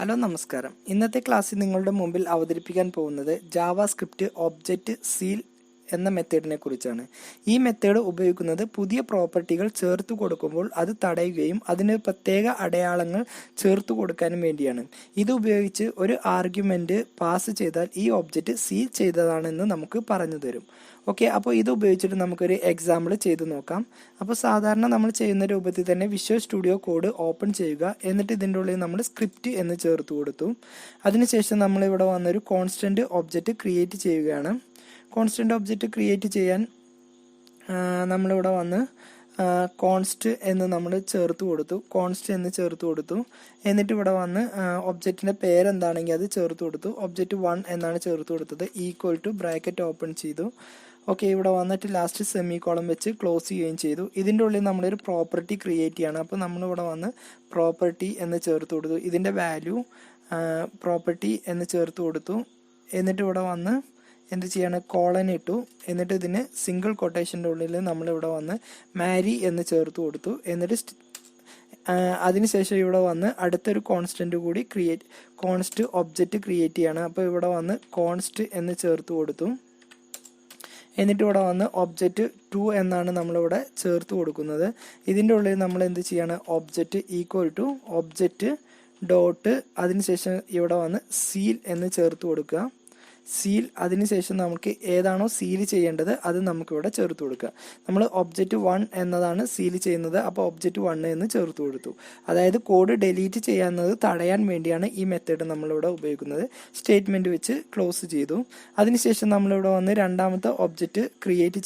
Hello നമസ്കാരം. ഇന്നത്തെ ക്ലാസ്സിൽ നിങ്ങളുടെ മുമ്പിൽ അവതരിപ്പിക്കാൻ പോകുന്നത് ജാവാസ്ക്രിപ്റ്റ് ഒബ്ജക്റ്റ് സീൽ എന്ന മെത്തേഡിനെ കുറിച്ചാണ്. ഈ മെത്തേഡ് ഉപയോഗിക്കുന്നത് പുതിയ പ്രോപ്പർട്ടികൾ ചേർത്ത് കൊടുക്കുമ്പോൾ അത് തടയുകയും അതിന് പ്രത്യേക അടയാളങ്ങൾ ചേർത്ത് കൊടുക്കാനും വേണ്ടിയാണ്. ഇത് ഉപയോഗിച്ച് ഒരു ആർഗ്യുമെന്റ് പാസ് ചെയ്താൽ ഈ ഒബ്ജക്റ്റ് സീൽ ചെയ്തതാണെന്ന് നമുക്ക് പറഞ്ഞു തരും. ഓക്കെ, അപ്പോൾ ഇത് ഉപയോഗിച്ചിട്ട് നമുക്കൊരു എക്സാമ്പിൾ ചെയ്ത് നോക്കാം. അപ്പോൾ സാധാരണ നമ്മൾ ചെയ്യുന്ന രൂപത്തിൽ തന്നെ വിഷ്വൽ സ്റ്റുഡിയോ കോഡ് ഓപ്പൺ ചെയ്യുക. എന്നിട്ട് ഇതിൻ്റെ ഉള്ളിൽ നമ്മൾ സ്ക്രിപ്റ്റ് എന്ന് ചേർത്ത് കൊടുത്തു. അതിനുശേഷം നമ്മളിവിടെ വന്നൊരു കോൺസ്റ്റന്റ് ഒബ്ജക്റ്റ് ക്രിയേറ്റ് ചെയ്യുകയാണ്. കോൺസ്റ്റന്റ് ഒബ്ജക്റ്റ് ക്രിയേറ്റ് ചെയ്യാൻ നമ്മളിവിടെ വന്ന് കോൺസ്റ്റ് എന്ന് നമ്മൾ ചേർത്ത് കൊടുത്തു. എന്നിട്ട് ഇവിടെ വന്ന് ഒബ്ജക്റ്റിൻ്റെ പേരെന്താണെങ്കിൽ അത് ചേർത്ത് കൊടുത്തു. ഒബ്ജക്റ്റ് 1 എന്നാണ് ചേർത്ത് കൊടുത്തത്. ഈക്വൽ ടു ബ്രാക്കറ്റ് ഓപ്പൺ ചെയ്തു. ഓക്കെ, ഇവിടെ വന്നിട്ട് ലാസ്റ്റ് സെമി കോളം വെച്ച് ക്ലോസ് ചെയ്യുകയും ചെയ്തു. ഇതിൻ്റെ ഉള്ളിൽ നമ്മളൊരു പ്രോപ്പർട്ടി ക്രിയേറ്റ് ചെയ്യണം. അപ്പോൾ നമ്മളിവിടെ വന്ന് പ്രോപ്പർട്ടി എന്ന് ചേർത്ത് കൊടുത്തു. ഇതിൻ്റെ വാല്യൂ പ്രോപ്പർട്ടി എന്ന് ചേർത്ത് കൊടുത്തു. എന്നിട്ട് ഇവിടെ വന്ന് എന്ത് ചെയ്യാണ്, കോളൻ ഇട്ടു. എന്നിട്ട് ഇതിന് സിംഗിൾ കൊട്ടേഷൻ്റെ ഉള്ളിൽ നമ്മളിവിടെ വന്ന് മാരി എന്ന് ചേർത്ത് കൊടുത്തു. എന്നിട്ട് അതിനുശേഷം ഇവിടെ വന്ന് അടുത്തൊരു കോൺസ്റ്റന്റ് കൂടി കോൺസ്റ്റ് ഒബ്ജക്റ്റ് ക്രിയേറ്റ് ചെയ്യാണ്. അപ്പോൾ ഇവിടെ വന്ന് കോൺസ്റ്റ് എന്ന് ചേർത്ത് കൊടുത്തു. എന്നിട്ട് ഇവിടെ വന്ന് ഒബ്ജക്റ്റ് 2 എന്നാണ് നമ്മളിവിടെ ചേർത്ത് കൊടുക്കുന്നത്. ഇതിൻ്റെ ഉള്ളിൽ നമ്മൾ എന്ത് ചെയ്യാണ്, object equal to object dot അതിനുശേഷം ഇവിടെ വന്ന് സീൽ എന്ന് ചേർത്ത് കൊടുക്കുക. സീൽ അതിനുശേഷം നമുക്ക് ഏതാണോ സീൽ ചെയ്യേണ്ടത് അത് നമുക്കിവിടെ ചേർത്ത് കൊടുക്കുക. നമ്മൾ ഒബ്ജക്റ്റ് 1 എന്നതാണ് സീൽ ചെയ്യുന്നത്. അപ്പോൾ ഒബ്ജക്റ്റ് 1 എന്ന് ചേർത്ത് കൊടുത്തു. അതായത് കോഡ് ഡിലീറ്റ് ചെയ്യാവുന്നത് തടയാൻ വേണ്ടിയാണ് ഈ മെത്തേഡ് നമ്മളിവിടെ ഉപയോഗിക്കുന്നത്. സ്റ്റേറ്റ്മെന്റ് വെച്ച് ക്ലോസ് ചെയ്തു. അതിനുശേഷം നമ്മളിവിടെ വന്ന് രണ്ടാമത്തെ ഒബ്ജക്റ്റ് ക്രിയേറ്റ്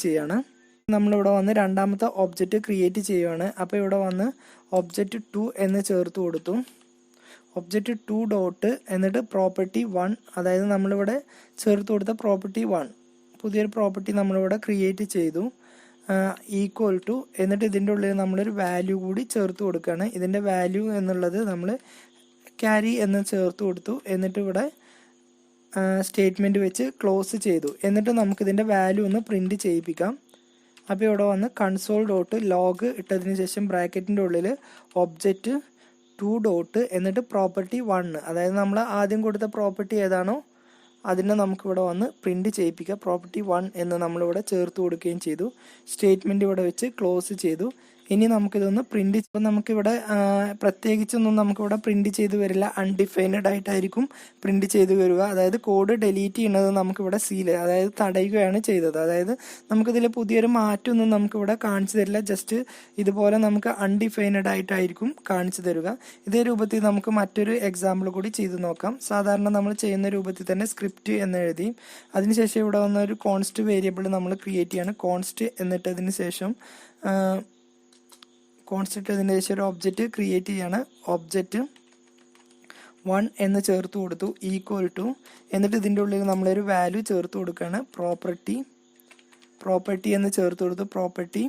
ചെയ്യുകയാണ്. അപ്പോൾ ഇവിടെ വന്ന് ഒബ്ജക്റ്റ് 2 എന്ന് ചേർത്ത് കൊടുത്തു. ഒബ്ജക്റ്റ് 2 ഡോട്ട് എന്നിട്ട് പ്രോപ്പർട്ടി 1, അതായത് നമ്മളിവിടെ ചേർത്ത് കൊടുത്ത പ്രോപ്പർട്ടി 1 പുതിയൊരു പ്രോപ്പർട്ടി നമ്മളിവിടെ ക്രിയേറ്റ് ചെയ്തു. ഈക്വൽ ടു എന്നിട്ട് ഇതിൻ്റെ ഉള്ളിൽ നമ്മളൊരു വാല്യൂ കൂടി ചേർത്ത് കൊടുക്കുകയാണ്. ഇതിൻ്റെ വാല്യൂ എന്നുള്ളത് നമ്മൾ ക്യാരി എന്ന് ചേർത്ത് കൊടുത്തു. എന്നിട്ട് ഇവിടെ സ്റ്റേറ്റ്മെൻറ്റ് വെച്ച് ക്ലോസ് ചെയ്തു. എന്നിട്ട് നമുക്കിതിൻ്റെ വാല്യൂ ഒന്ന് പ്രിൻറ്റ് ചെയ്യിപ്പിക്കാം. അപ്പോൾ ഇവിടെ വന്ന് കൺസോൾ ഡോട്ട് ലോഗ് ഇട്ടതിന് ശേഷം ബ്രാക്കറ്റിൻ്റെ ഉള്ളിൽ ഒബ്ജക്റ്റ് 2 ഡോട്ട് എന്നിട്ട് പ്രോപ്പർട്ടി 1, അതായത് നമ്മൾ ആദ്യം കൊടുത്ത പ്രോപ്പർട്ടി ഏതാണോ അതിനെ നമുക്കിവിടെ വന്ന് പ്രിന്റ് ചെയ്യിപ്പിക്കുക. പ്രോപ്പർട്ടി 1 എന്ന് നമ്മളിവിടെ ചേർത്ത് കൊടുക്കുകയും ചെയ്തു. സ്റ്റേറ്റ്മെന്റ് ഇവിടെ വെച്ച് ക്ലോസ് ചെയ്തു. ഇനി നമുക്കിതൊന്ന് പ്രിന്റ് ചെയ്യുമ്പോൾ നമുക്കിവിടെ പ്രത്യേകിച്ചൊന്നും നമുക്കിവിടെ പ്രിന്റ് ചെയ്ത് വരില്ല. അൺഡിഫൈൻഡ് ആയിട്ടായിരിക്കും പ്രിന്റ് ചെയ്ത് വരിക. അതായത് കോഡ് ഡിലീറ്റ് ചെയ്യുന്നത് നമുക്കിവിടെ സീല്, അതായത് തടയുകയാണ് ചെയ്തത്. അതായത് നമുക്കിതിൽ പുതിയൊരു മാറ്റമൊന്നും നമുക്കിവിടെ കാണിച്ചു തരില്ല. ജസ്റ്റ് ഇതുപോലെ നമുക്ക് അൺഡിഫൈൻഡ് ആയിട്ടായിരിക്കും കാണിച്ചു തരിക. ഇതേ രൂപത്തിൽ നമുക്ക് മറ്റൊരു എക്സാമ്പിൾ കൂടി ചെയ്ത് നോക്കാം. സാധാരണ നമ്മൾ ചെയ്യുന്ന രൂപത്തിൽ തന്നെ സ്ക്രിപ്റ്റ് എന്ന് എഴുതി അതിനുശേഷം ഇവിടെ വന്ന ഒരു കോൺസ്റ്റ് വേരിയബിൾ നമ്മൾ ക്രിയേറ്റ് ചെയ്യാണ്. കോൺസ്റ്റ് എന്നിട്ടതിന് ശേഷം ഒരു ഒബ്ജക്റ്റ് ക്രിയേറ്റ് ചെയ്യാണ്. ഒബ്ജക്റ്റ് 1 എന്ന് ചേർത്ത് കൊടുത്തു. ഈക്വൽ ടു എന്നിട്ട് ഇതിൻ്റെ ഉള്ളിൽ നമ്മളൊരു വാല്യൂ ചേർത്ത് കൊടുക്കുകയാണ്. പ്രോപ്പർട്ടി എന്ന് ചേർത്ത് കൊടുത്തു. പ്രോപ്പർട്ടി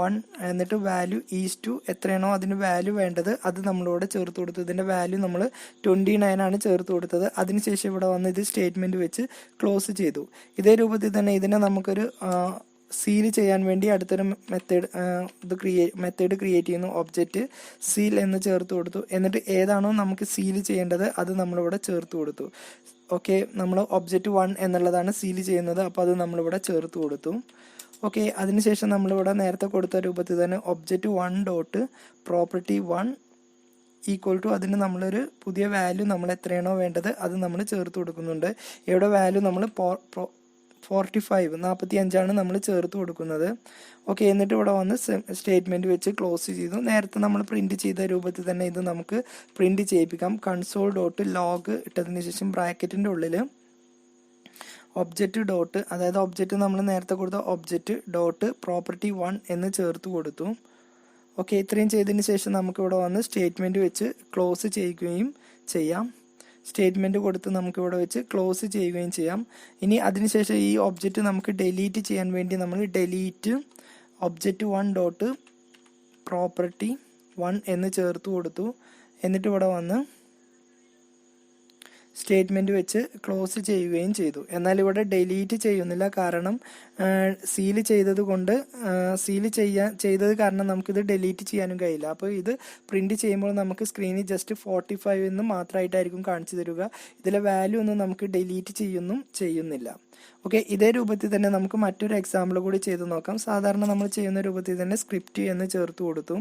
1 എന്നിട്ട് വാല്യൂ ഈസ് ടു എത്രയാണോ അതിന് വാല്യൂ വേണ്ടത് അത് നമ്മളിവിടെ ചേർത്ത് കൊടുത്തു. ഇതിൻ്റെ വാല്യൂ നമ്മൾ 29 ആണ് ചേർത്ത് കൊടുത്തത്. അതിനുശേഷം ഇവിടെ വന്ന് ഇത് സ്റ്റേറ്റ്മെൻറ്റ് വെച്ച് ക്ലോസ് ചെയ്തു. ഇതേ രൂപത്തിൽ തന്നെ ഇതിനെ നമുക്കൊരു സീൽ ചെയ്യാൻ വേണ്ടി അടുത്തൊരു മെത്തേഡ് ക്രിയേറ്റ് ചെയ്യുന്നു. ഒബ്ജക്റ്റ് സീൽ എന്ന് ചേർത്ത് കൊടുത്തു. എന്നിട്ട് ഏതാണോ നമുക്ക് സീൽ ചെയ്യേണ്ടത് അത് നമ്മളിവിടെ ചേർത്ത് കൊടുത്തു. ഓക്കെ, നമ്മൾ ഒബ്ജക്റ്റ് 1 എന്നുള്ളതാണ് സീൽ ചെയ്യുന്നത്. അപ്പോൾ അത് നമ്മളിവിടെ ചേർത്ത് കൊടുത്തു. ഓക്കെ, അതിനുശേഷം നമ്മളിവിടെ നേരത്തെ കൊടുത്ത രൂപത്തിൽ തന്നെ object 1 dot property 1 equal to അതിന് നമ്മളൊരു പുതിയ വാല്യൂ നമ്മൾ എത്രയാണോ വേണ്ടത് അത് നമ്മൾ ചേർത്ത് കൊടുക്കുന്നുണ്ട്. ഇവിടെ വാല്യൂ നമ്മൾ 45 നമ്മൾ ചേർത്ത് കൊടുക്കുന്നത്. ഓക്കെ, എന്നിട്ട് ഇവിടെ വന്ന് സ്റ്റേറ്റ്മെന്റ് വെച്ച് ക്ലോസ് ചെയ്തു. നേരത്തെ നമ്മൾ പ്രിന്റ് ചെയ്ത രൂപത്തിൽ തന്നെ ഇത് നമുക്ക് പ്രിന്റ് ചെയ്യിപ്പിക്കാം. കൺസോൾ ഡോട്ട് ലോഗ് ഇട്ടതിന് ശേഷം ബ്രാക്കറ്റിന്റെ ഉള്ളിൽ ഒബ്ജക്റ്റ് ഡോട്ട്, അതായത് ഒബ്ജക്റ്റ് നമ്മൾ നേരത്തെ കൊടുത്ത ഒബ്ജക്റ്റ് ഡോട്ട് പ്രോപ്പർട്ടി 1 എന്ന് ചേർത്ത് കൊടുത്തു. ഓക്കെ, ഇത്രയും ചെയ്തതിന് ശേഷം നമുക്ക് ഇവിടെ വന്ന് സ്റ്റേറ്റ്മെന്റ് വെച്ച് ക്ലോസ് ചെയ്യുകയും ചെയ്യാം. സ്റ്റേറ്റ്മെന്റ് കൊടുത്ത് നമുക്ക് ഇവിടെ വെച്ച് ക്ലോസ് ചെയ്യുകയും ചെയ്യാം. ഇനി അതിനുശേഷം ഈ ഒബ്ജക്റ്റ് നമുക്ക് ഡിലീറ്റ് ചെയ്യാൻ വേണ്ടി നമ്മൾ ഡിലീറ്റ് ഒബ്ജക്റ്റ് 1 ഡോട്ട് പ്രോപ്പർട്ടി 1 എന്ന് ചേർത്ത് കൊടുത്തു. എന്നിട്ട് ഇവിടെ വന്ന് സ്റ്റേറ്റ്മെൻറ്റ് വെച്ച് ക്ലോസ് ചെയ്യുകയും ചെയ്തു. എന്നാൽ ഇവിടെ ഡിലീറ്റ് ചെയ്യുന്നില്ല, കാരണം സീൽ ചെയ്തത് കാരണം നമുക്കിത് ഡിലീറ്റ് ചെയ്യാനും കഴിയില്ല. അപ്പോൾ ഇത് പ്രിൻറ്റ് ചെയ്യുമ്പോൾ നമുക്ക് സ്ക്രീനിൽ ജസ്റ്റ് 45 എന്ന് മാത്രമായിട്ടായിരിക്കും കാണിച്ചു തരിക. ഇതിലെ വാല്യൂ ഒന്നും നമുക്ക് ഡിലീറ്റ് ചെയ്യുന്നില്ല. ഓക്കെ, ഇതേ രൂപത്തിൽ തന്നെ നമുക്ക് മറ്റൊരു എക്സാമ്പിൾ കൂടി ചെയ്ത് നോക്കാം. സാധാരണ നമ്മൾ ചെയ്യുന്ന രൂപത്തിൽ തന്നെ സ്ക്രിപ്റ്റ് എന്ന് ചേർത്ത് കൊടുത്തു.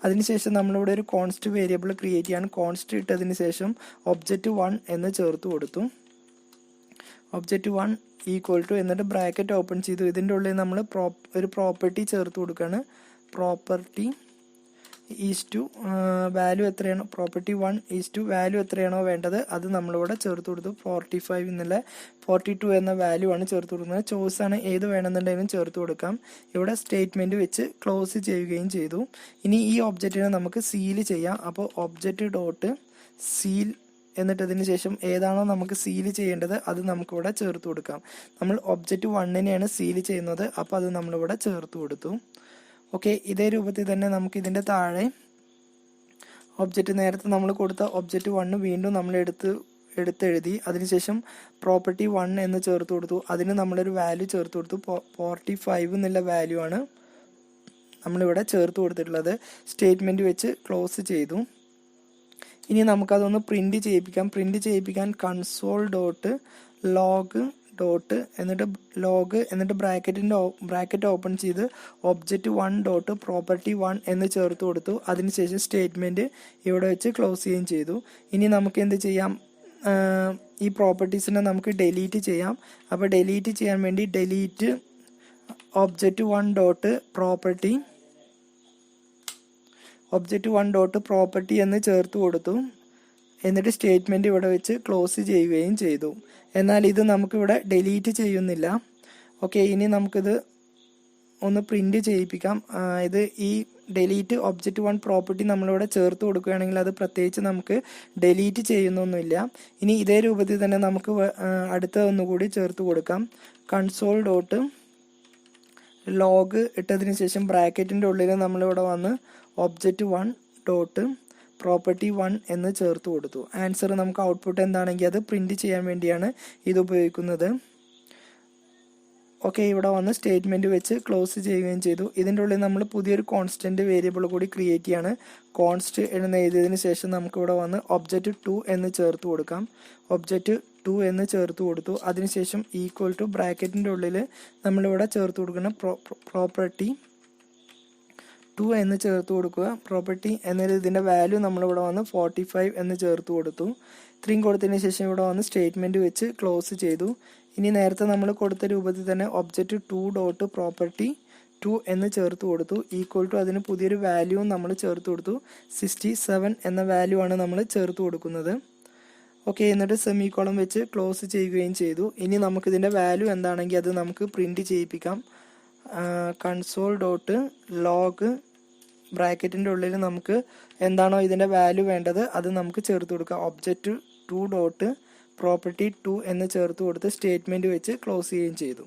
അതിനുശേഷം നമ്മളിവിടെ ഒരു കോൺസ്റ്റ് വേരിയബിൾ ക്രിയേറ്റ് ചെയ്യാൻ കോൺസ്റ്റ് ഇട്ടതിന് ശേഷം object1 എന്ന് ചേർത്ത് കൊടുത്തു. object1 ഈക്വൽ ടു എന്നിട്ട് ബ്രാക്കറ്റ് ഓപ്പൺ ചെയ്തു. ഇതിൻ്റെ ഉള്ളിൽ നമ്മൾ ഒരു പ്രോപ്പർട്ടി ചേർത്ത് കൊടുക്കുകയാണ്. പ്രോപ്പർട്ടി ഈസ് ടു വാല്യൂ എത്രയാണോ, പ്രോപ്പർട്ടി 1 ഈസ് ടു വാല്യൂ എത്രയാണോ വേണ്ടത് അത് നമ്മളിവിടെ ചേർത്ത് കൊടുത്തു. 45 എന്നുള്ള 42 എന്ന വാല്യൂ ആണ് ചേർത്ത് കൊടുക്കുന്നത്. ചോയ്സ് ആണ്, ഏത് വേണമെന്നുണ്ടെങ്കിലും ചേർത്ത് കൊടുക്കാം. ഇവിടെ സ്റ്റേറ്റ്മെൻറ്റ് വെച്ച് ക്ലോസ് ചെയ്യുകയും ചെയ്തു. ഇനി ഈ ഒബ്ജക്റ്റിനെ നമുക്ക് സീൽ ചെയ്യാം. അപ്പോൾ object.seal എന്നിട്ടതിന് ശേഷം ഏതാണോ നമുക്ക് സീൽ ചെയ്യേണ്ടത് അത് നമുക്കിവിടെ ചേർത്ത് കൊടുക്കാം. നമ്മൾ object1നെയാണ് സീൽ ചെയ്യുന്നത്, അപ്പോൾ അത് നമ്മളിവിടെ ചേർത്ത് കൊടുത്തു. ഓക്കെ, ഇതേ രൂപത്തിൽ തന്നെ നമുക്ക് ഇതിൻ്റെ താഴെ നേരത്തെ നമ്മൾ കൊടുത്ത object1 വീണ്ടും നമ്മൾ എടുത്തെഴുതി. അതിനുശേഷം പ്രോപ്പർട്ടി 1 എന്ന് ചേർത്ത് കൊടുത്തു. അതിന് നമ്മളൊരു വാല്യൂ ചേർത്ത് കൊടുത്തു. 45 എന്നുള്ള വാല്യൂ ആണ് നമ്മളിവിടെ ചേർത്ത് കൊടുത്തിട്ടുള്ളത്. സ്റ്റേറ്റ്മെൻറ്റ് വെച്ച് ക്ലോസ് ചെയ്തു. ഇനി നമുക്കതൊന്ന് പ്രിൻറ്റ് ചെയ്യിപ്പിക്കാൻ console.log എന്നിട്ട് ബ്രാക്കറ്റ് ഓപ്പൺ ചെയ്ത് object1.property1 എന്ന് ചേർത്ത് കൊടുത്തു. അതിനുശേഷം സ്റ്റേറ്റ്മെൻറ്റ് ഇവിടെ വെച്ച് ക്ലോസ് ചെയ്യുകയും ചെയ്തു. ഇനി നമുക്ക് എന്ത് ചെയ്യാം, ഈ പ്രോപ്പർട്ടീസിനെ നമുക്ക് ഡിലീറ്റ് ചെയ്യാം. അപ്പോൾ ഡിലീറ്റ് ചെയ്യാൻ വേണ്ടി ഡിലീറ്റ് object1.property എന്ന് ചേർത്ത് കൊടുത്തു. എന്നിട്ട് സ്റ്റേറ്റ്മെൻറ്റ് ഇവിടെ വെച്ച് ക്ലോസ് ചെയ്യുകയും ചെയ്തു. എന്നാൽ ഇത് നമുക്കിവിടെ ഡിലീറ്റ് ചെയ്യുന്നില്ല. ഓക്കെ, ഇനി നമുക്കിത് ഒന്ന് പ്രിൻറ്റ് ചെയ്യിപ്പിക്കാം. ഇത് ഈ ഡിലീറ്റ് object1 പ്രോപ്പർട്ടി നമ്മളിവിടെ ചേർത്ത് കൊടുക്കുകയാണെങ്കിൽ അത് പ്രത്യേകിച്ച് നമുക്ക് ഡിലീറ്റ് ചെയ്യുന്നൊന്നുമില്ല. ഇനി ഇതേ രൂപത്തിൽ തന്നെ നമുക്ക് അടുത്ത ഒന്നുകൂടി ചേർത്ത് കൊടുക്കാം. console.log ഇട്ടതിന് ശേഷം ബ്രാക്കറ്റിൻ്റെ ഉള്ളിൽ നമ്മളിവിടെ വന്ന് object1.property1 എന്ന് ചേർത്ത് കൊടുത്തു. ആൻസർ നമുക്ക് ഔട്ട്പുട്ട് എന്താണെങ്കിൽ അത് പ്രിൻറ്റ് ചെയ്യാൻ വേണ്ടിയാണ് ഇത് ഉപയോഗിക്കുന്നത്. ഓക്കെ, ഇവിടെ വന്ന് സ്റ്റേറ്റ്മെൻറ്റ് വെച്ച് ക്ലോസ് ചെയ്യുകയും ചെയ്തു. ഇതിൻ്റെ ഉള്ളിൽ നമ്മൾ പുതിയൊരു കോൺസ്റ്റൻറ്റ് വേരിയബിൾ കൂടി ക്രിയേറ്റ് ചെയ്യാണ്. കോൺസ്റ്റ് എന്ന് എഴുതിയതിന് ശേഷം നമുക്കിവിടെ വന്ന് object2 എന്ന് ചേർത്ത് കൊടുക്കാം. object2 എന്ന് ചേർത്ത് കൊടുത്തു. അതിനുശേഷം ഈക്വൽ ടു ബ്രാക്കറ്റിൻ്റെ ഉള്ളിൽ നമ്മളിവിടെ ചേർത്ത് കൊടുക്കുന്ന പ്രോപ്പർട്ടി 2 എന്ന് ചേർത്ത് കൊടുക്കുക. പ്രോപ്പർട്ടി എന്നതിൽ ഇതിൻ്റെ വാല്യൂ നമ്മളിവിടെ വന്ന് 45 എന്ന് ചേർത്ത് കൊടുത്തു. ഇത്രയും കൊടുത്തതിന് ശേഷം ഇവിടെ വന്ന് സ്റ്റേറ്റ്മെൻറ്റ് വെച്ച് ക്ലോസ് ചെയ്തു. ഇനി നേരത്തെ നമ്മൾ കൊടുത്ത രൂപത്തിൽ തന്നെ object2.property2 എന്ന് ചേർത്ത് കൊടുത്തു. ഈക്വൽ ടു അതിന് പുതിയൊരു വാല്യൂവും നമ്മൾ ചേർത്ത് കൊടുത്തു. 67 എന്ന വാല്യൂ ആണ് നമ്മൾ ചേർത്ത് കൊടുക്കുന്നത്. ഓക്കെ, എന്നിട്ട് സെമിക്കോളം വെച്ച് ക്ലോസ് ചെയ്യുകയും ചെയ്തു. ഇനി നമുക്കിതിൻ്റെ വാല്യൂ എന്താണെങ്കിൽ അത് നമുക്ക് പ്രിൻറ്റ് ചെയ്യിപ്പിക്കാം. console.log ബ്രാക്കറ്റിൻ്റെ ഉള്ളിൽ നമുക്ക് എന്താണോ ഇതിൻ്റെ വാല്യൂ വേണ്ടത് അത് നമുക്ക് ചേർത്ത് കൊടുക്കാം. object2.property2 എന്ന് ചേർത്ത് കൊടുത്ത് സ്റ്റേറ്റ്മെൻറ്റ് വെച്ച് ക്ലോസ് ചെയ്യുകയും ചെയ്തു.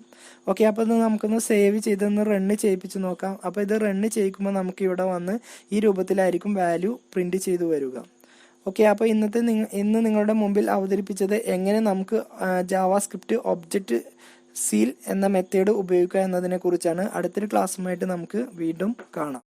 ഓക്കെ, അപ്പോൾ ഇത് നമുക്കൊന്ന് സേവ് ചെയ്തൊന്ന് റണ്ണ് ചെയ്യിപ്പിച്ച് നോക്കാം. അപ്പോൾ ഇത് റണ്ണ് ചെയ്യിക്കുമ്പോൾ നമുക്ക് ഇവിടെ വന്ന് ഈ രൂപത്തിലായിരിക്കും വാല്യൂ പ്രിൻറ്റ് ചെയ്തു വരിക. ഓക്കെ, അപ്പോൾ ഇന്ന് നിങ്ങളുടെ മുമ്പിൽ അവതരിപ്പിച്ചത് എങ്ങനെ നമുക്ക് ജാവാസ്ക്രിപ്റ്റ് Object.seal എന്ന മെത്തേഡ് ഉപയോഗിക്കുക എന്നതിനെ കുറിച്ചാണ്. അടുത്തൊരു ക്ലാസ്സുമായിട്ട് നമുക്ക് വീണ്ടും കാണാം.